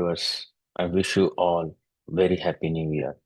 viewers, I wish you all very happy new year.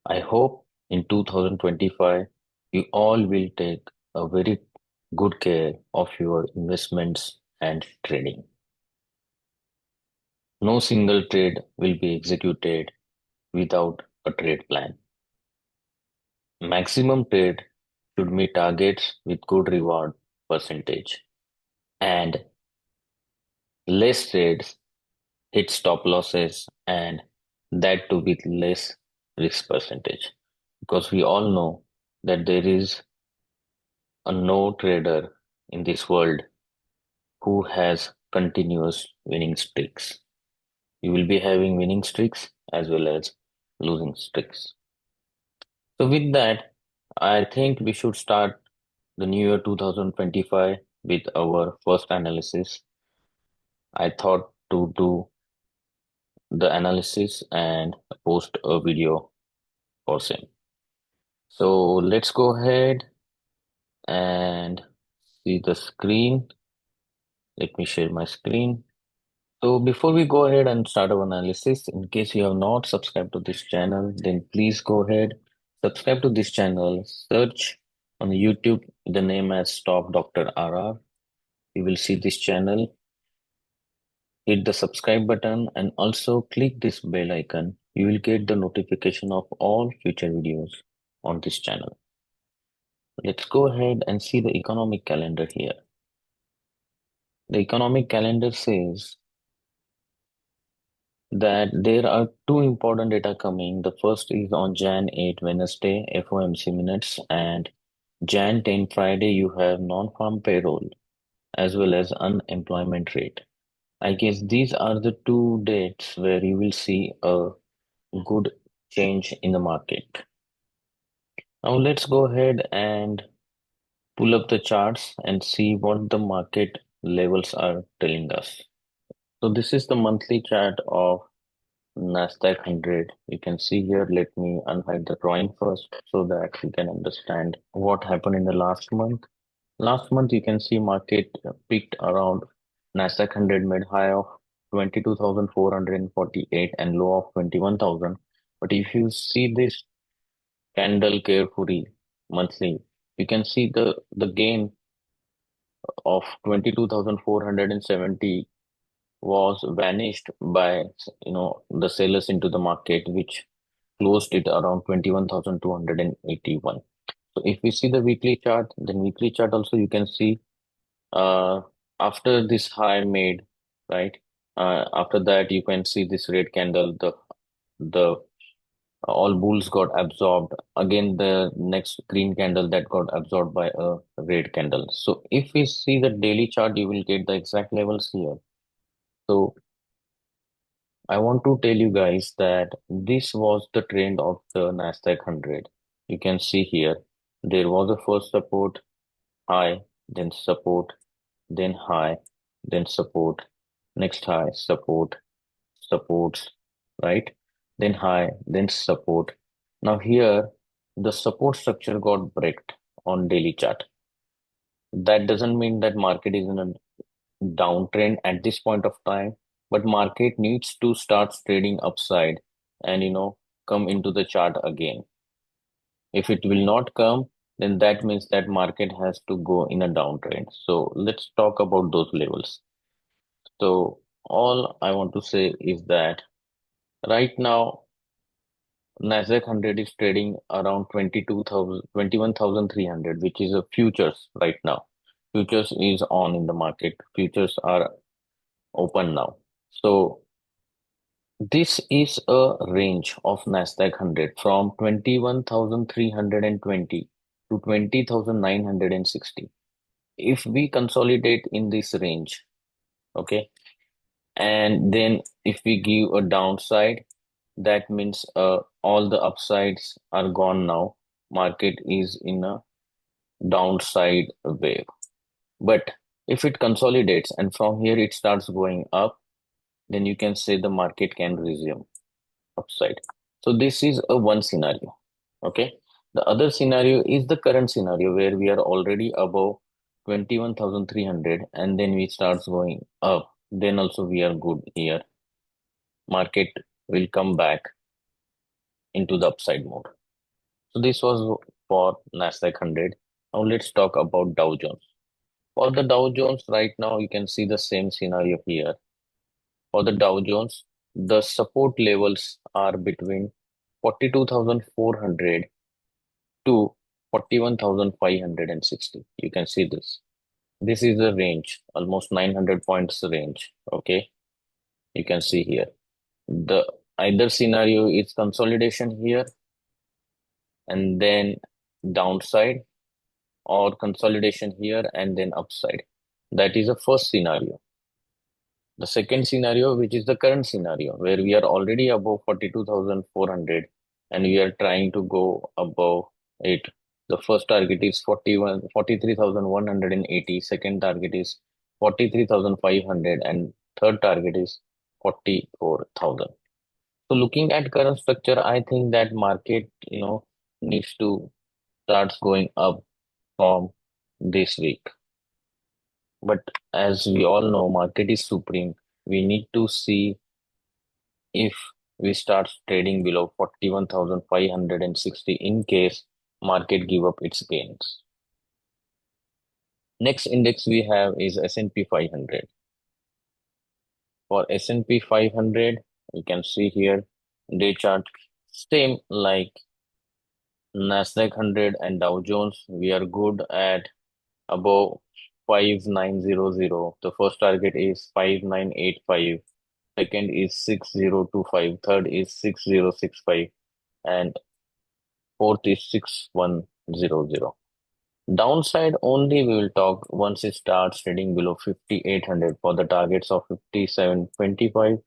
I hope in 2025 you all will take a very good care of your investments and trading. No single trade will be executed without a trade plan. Maximum trade should meet targets with good reward percentage, and less trades hit stop losses, and that too with less risk percentage, because we all know that there is a no trader in this world who has continuous winning streaks. You will be having winning streaks as well as losing streaks. So with that, I think we should start the new year 2025 with our first analysis. I thought to do the analysis and post a video for same. So let's go ahead and see the screen. Let me share my screen. So before we go ahead and start our analysis, in case you have not subscribed to this channel, then please go ahead, subscribe to this channel, search on YouTube the name as Top Dr. RR. You will see this channel. Hit the subscribe button and also click this bell icon. You will get the notification of all future videos on this channel. Let's go ahead and see the economic calendar here. The economic calendar says that there are two important data coming. The first is on Jan 8 Wednesday, FOMC minutes, and Jan 10 Friday, you have non-farm payroll as well as unemployment rate. I guess these are the two dates where you will see a good change in the market. Now let's go ahead and pull up the charts and see what the market levels are telling us. So this is the monthly chart of Nasdaq 100. You can see here, let me unhide the drawing first so that you can understand what happened in the last month. Last month, you can see market peaked around Nasdaq 100 made high of 22,448 and low of 21,000. But if you see this candle carefully monthly, you can see the gain of 22,470 was vanished by the sellers into the market, which closed it around 21,281. So if we see the weekly chart, then weekly chart also you can see uh after this high made, right? After that you can see this red candle, the all bulls got absorbed. Again, the next green candle that got absorbed by a red candle. So if we see the daily chart, you will get the exact levels here. So I want to tell you guys that this was the trend of the Nasdaq 100. You can see here, there was a first support, high, then support, then high, then support, next high, support, supports, right? Then high, then support. Now here, the support structure got breaked on daily chart. That doesn't mean that market is in a downtrend at this point of time, but market needs to start trading upside and come into the chart again. If it will not come, then that means that market has to go in a downtrend. So let's talk about those levels. So all I want to say is that right now Nasdaq 100 is trading around 21,300, which is a futures right now. Futures is on in the market. Futures are open now. So this is a range of Nasdaq 100 from 21,320 to 20,960. If we consolidate in this range, okay, and then if we give a downside, that means all the upsides are gone now. Market is in a downside wave. But if it consolidates and from here it starts going up, then you can say the market can resume upside. So this is a one scenario. Okay. The other scenario is the current scenario where we are already above 21,300 and then we starts going up. Then also we are good here. market will come back into the upside mode. So this was for Nasdaq 100. Now let's talk about Dow Jones. For the Dow Jones right now, you can see the same scenario here. For the Dow Jones, the support levels are between 42,400 to 41,560. You can see this. This is the range, almost 900 points range. Okay, you can see here. The either scenario is consolidation here and then downside, or consolidation here and then upside. That is the first scenario. The second scenario, which is the current scenario, where we are already above 42,400 and we are trying to go above it. The first target is 43,180. Second target is 43,500 and third target is 44,000. So looking at current structure, I think that market, needs to start going up from this week. But as we all know, market is supreme. We need to see if we start trading below 41,560 in case market give up its gains. Next index we have is S&P 500. For S&P 500, you can see here day chart, same like Nasdaq 100 and Dow Jones. We are good at above 5900. The first target is 5985. Second is 6025. Third is 6065. And fourth is 6100. Downside only we will talk once it starts trading below 5800 for the targets of 5725,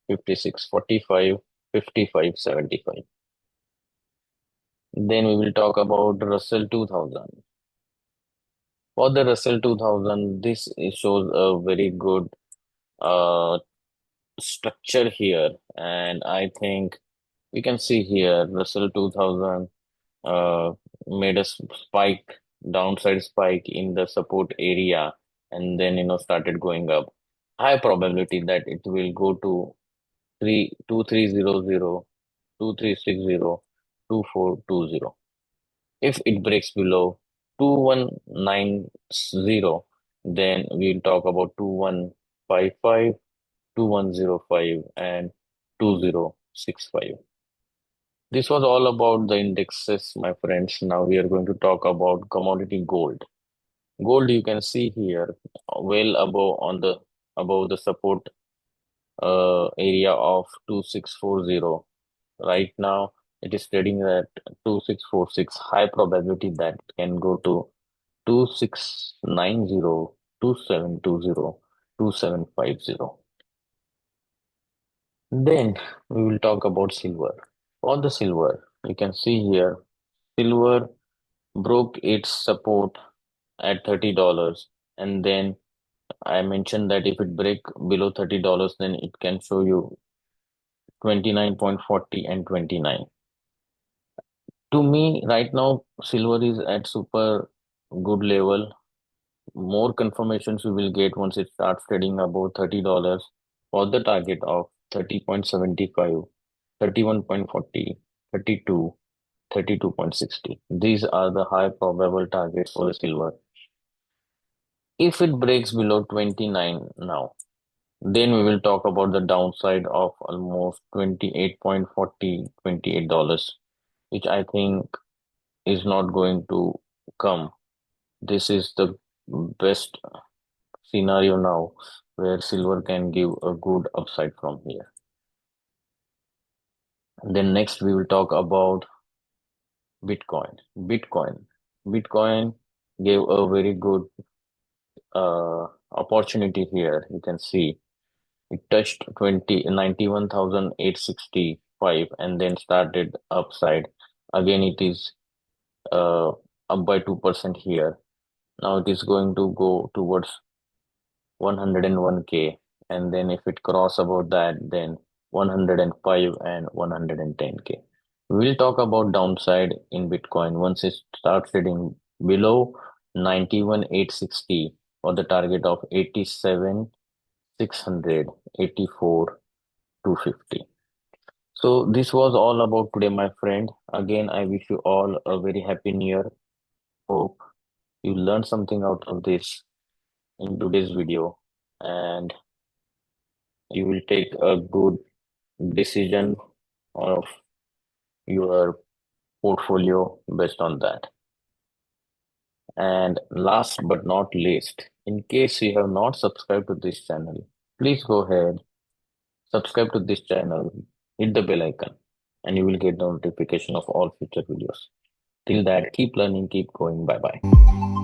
5645, 5575. Then we will talk about Russell 2000. For the Russell 2000, this shows a very good uh, structure here, and I think we can see here Russell 2000 uh, made a spike, downside spike in the support area, and then started going up. High probability that it will go to 2300, 2360, 2420. If it breaks below 2190, then we'll talk about 2155, 2105, and 2065. This was all about the indexes, my friends. Now we are going to talk about commodity gold. Gold, you can see here, well above the support area of 2640. Right now, it is trading at 2646. High probability that it can go to 2690, 2720, 2750. Then we will talk about silver. For the silver, you can see here, silver broke its support at $30, and then I mentioned that if it break below $30, then it can show you 29.40 and 29. To me, right now, silver is at super good level. More confirmations we will get once it starts trading above $30 for the target of 30.75, 31.40, 32, 32.60. These are the high probable targets for the silver. If it breaks below 29 now, then we will talk about the downside of almost 28.40, $28, which I think is not going to come. This is the best scenario now where silver can give a good upside from here. And then next we will talk about Bitcoin. Bitcoin gave a very good opportunity here. You can see it touched 91,865 and then started upside. Again, it is up by 2% here. Now it is going to go towards 101K, and then if it cross about that, then 105 and 110K. We'll talk about downside in Bitcoin once it starts trading below 91,860 for the target of 87,600, 84, 250. So this was all about today, my friend. Again, I wish you all a very happy new year. Hope you learned something out of this in today's video, and you will take a good decision of your portfolio based on that. And last but not least, in case you have not subscribed to this channel, please go ahead, subscribe to this channel, hit the bell icon, and you will get the notification of all future videos. Till that, keep learning, keep going. Bye bye.